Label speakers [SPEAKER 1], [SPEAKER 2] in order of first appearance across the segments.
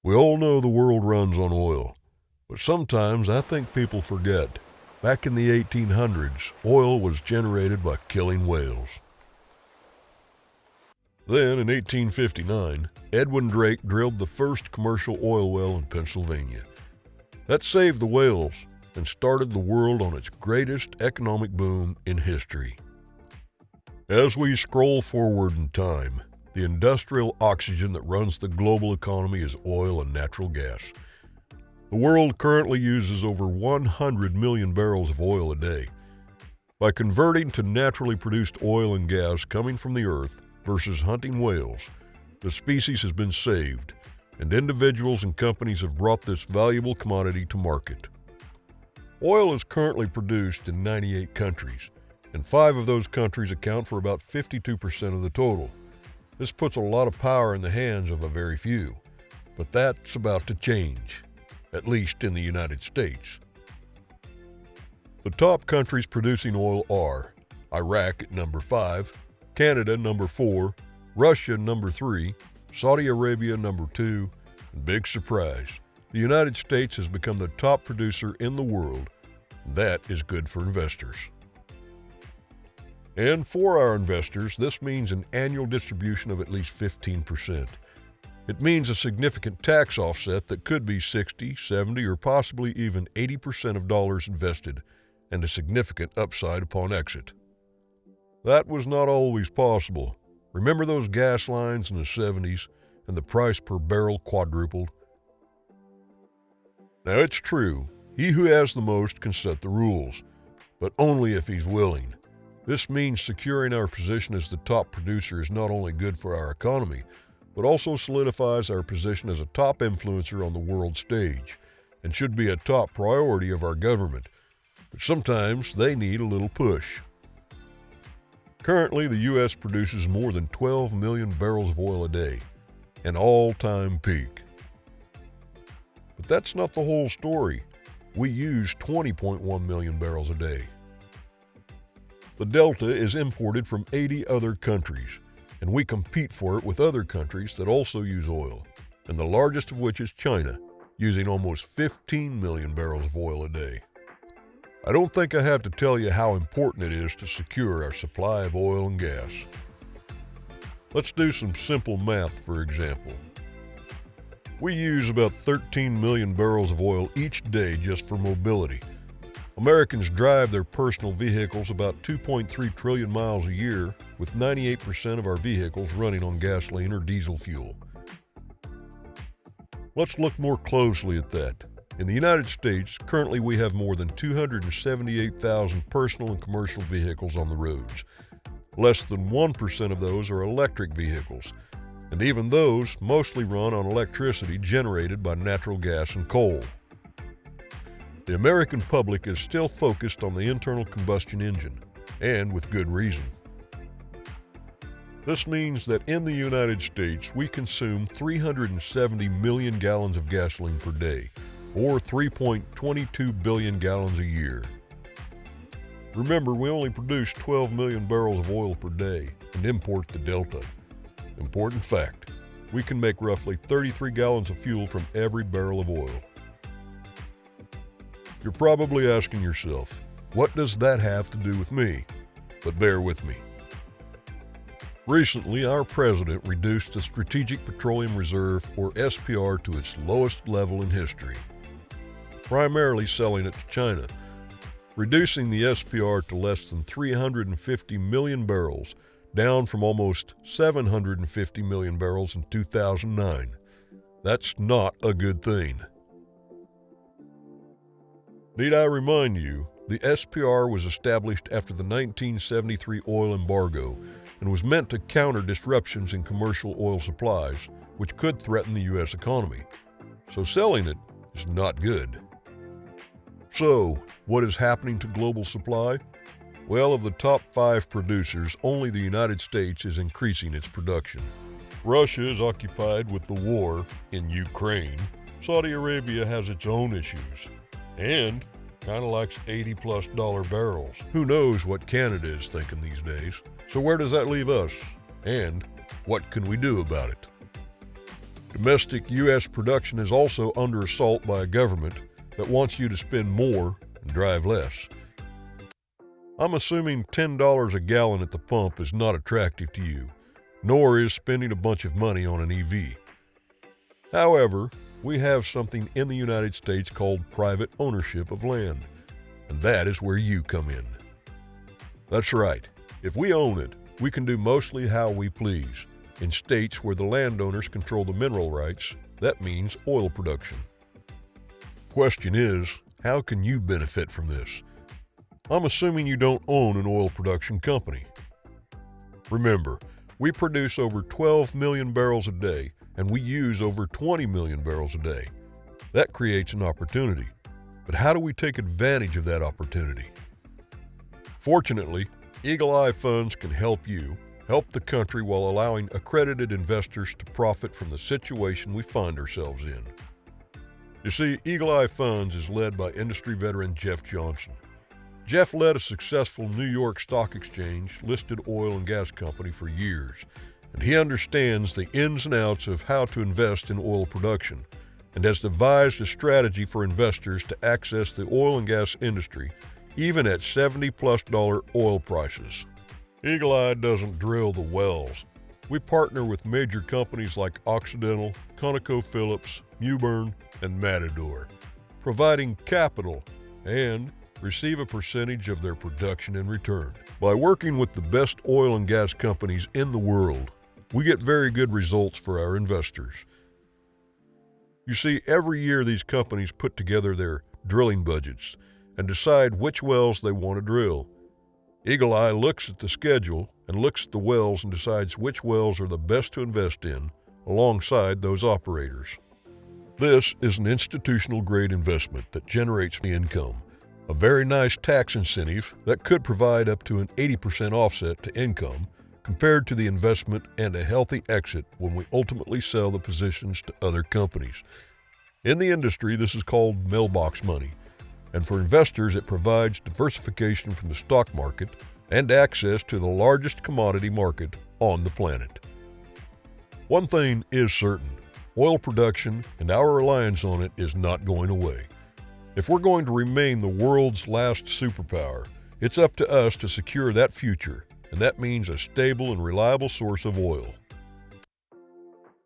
[SPEAKER 1] We all know the world runs on oil, but sometimes I think people forget. Back in the 1800s, oil was generated by killing whales. Then, in 1859, Edwin Drake drilled the first commercial oil well in Pennsylvania. That saved the whales and started the world on its greatest economic boom in history. As we scroll forward in time, the industrial oxygen that runs the global economy is oil and natural gas. The world currently uses over 100 million barrels of oil a day. By converting to naturally produced oil and gas coming from the earth versus hunting whales, the species has been saved, and individuals and companies have brought this valuable commodity to market. Oil is currently produced in 98 countries, and 5 of those countries account for about 52% of the total. This puts a lot of power in the hands of a very few, but that's about to change, at least in the United States. The top countries producing oil are Iraq at number 5, Canada number 4, Russia number 3, Saudi Arabia number 2, and big surprise, the United States has become the top producer in the world, and that is good for investors. And for our investors, this means an annual distribution of at least 15%. It means a significant tax offset that could be 60, 70, or possibly even 80% of dollars invested, and a significant upside upon exit. That was not always possible. Remember those gas lines in the 70s and the price per barrel quadrupled? Now it's true, he who has the most can set the rules, but only if he's willing. This means securing our position as the top producer is not only good for our economy, but also solidifies our position as a top influencer on the world stage, and should be a top priority of our government. But sometimes they need a little push. Currently, the U.S. produces more than 12 million barrels of oil a day, an all-time peak. But that's not the whole story. We use 20.1 million barrels a day. The Delta is imported from 80 other countries, and we compete for it with other countries that also use oil, and the largest of which is China, using almost 15 million barrels of oil a day. I don't think I have to tell you how important it is to secure our supply of oil and gas. Let's do some simple math, for example. We use about 13 million barrels of oil each day just for mobility. Americans drive their personal vehicles about 2.3 trillion miles a year, with 98% of our vehicles running on gasoline or diesel fuel. Let's look more closely at that. In the United States, currently we have more than 278,000 personal and commercial vehicles on the roads. Less than 1% of those are electric vehicles, and even those mostly run on electricity generated by natural gas and coal. The American public is still focused on the internal combustion engine, and with good reason. This means that in the United States, we consume 370 million gallons of gasoline per day, or 3.22 billion gallons a year. Remember, we only produce 12 million barrels of oil per day and import the Delta. Important fact, we can make roughly 33 gallons of fuel from every barrel of oil. You're probably asking yourself, what does that have to do with me? But bear with me. Recently, our president reduced the Strategic Petroleum Reserve, or SPR, to its lowest level in history, primarily selling it to China, reducing the SPR to less than 350 million barrels, down from almost 750 million barrels in 2009. That's not a good thing. Need I remind you, the SPR was established after the 1973 oil embargo and was meant to counter disruptions in commercial oil supplies, which could threaten the U.S. economy. So selling it is not good. So, what is happening to global supply? Well, of the top 5 producers, only the United States is increasing its production. Russia is occupied with the war in Ukraine. Saudi Arabia has its own issues. And kind of likes $80+ barrels. Who knows what Canada is thinking these days? So where does that leave us? And what can we do about it? Domestic U.S. production is also under assault by a government that wants you to spend more and drive less. I'm assuming $10 a gallon at the pump is not attractive to you, nor is spending a bunch of money on an EV. However, we have something in the United States called private ownership of land, and that is where you come in. That's right. If we own it, we can do mostly how we please. In states where the landowners control the mineral rights, that means oil production. Question is, how can you benefit from this? I'm assuming you don't own an oil production company. Remember, we produce over 12 million barrels a day, and we use over 20 million barrels a day. That creates an opportunity. But how do we take advantage of that opportunity? Fortunately, Eagle Eye Funds can help you, help the country while allowing accredited investors to profit from the situation we find ourselves in. You see, Eagle Eye Funds is led by industry veteran Jeff Johnson. Jeff led a successful New York Stock Exchange listed oil and gas company for years, and he understands the ins and outs of how to invest in oil production and has devised a strategy for investors to access the oil and gas industry even at $70+ oil prices. Eagle Eye doesn't drill the wells. We partner with major companies like Occidental, ConocoPhillips, Mewbourne, and Matador, providing capital and receive a percentage of their production in return. By working with the best oil and gas companies in the world, we get very good results for our investors. You see, every year these companies put together their drilling budgets and decide which wells they want to drill. Eagle Eye looks at the schedule and looks at the wells and decides which wells are the best to invest in alongside those operators. This is an institutional grade investment that generates the income, a very nice tax incentive that could provide up to an 80% offset to income compared to the investment, and a healthy exit when we ultimately sell the positions to other companies. In the industry, this is called mailbox money, and for investors it provides diversification from the stock market and access to the largest commodity market on the planet. One thing is certain, oil production and our reliance on it is not going away. If we're going to remain the world's last superpower, it's up to us to secure that future, and that means a stable and reliable source of oil.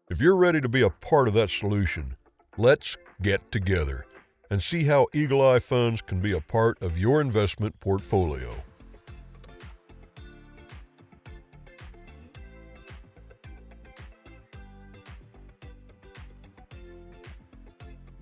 [SPEAKER 1] If you're ready to be a part of that solution, let's get together and see how Eagle Eye Funds can be a part of your investment portfolio.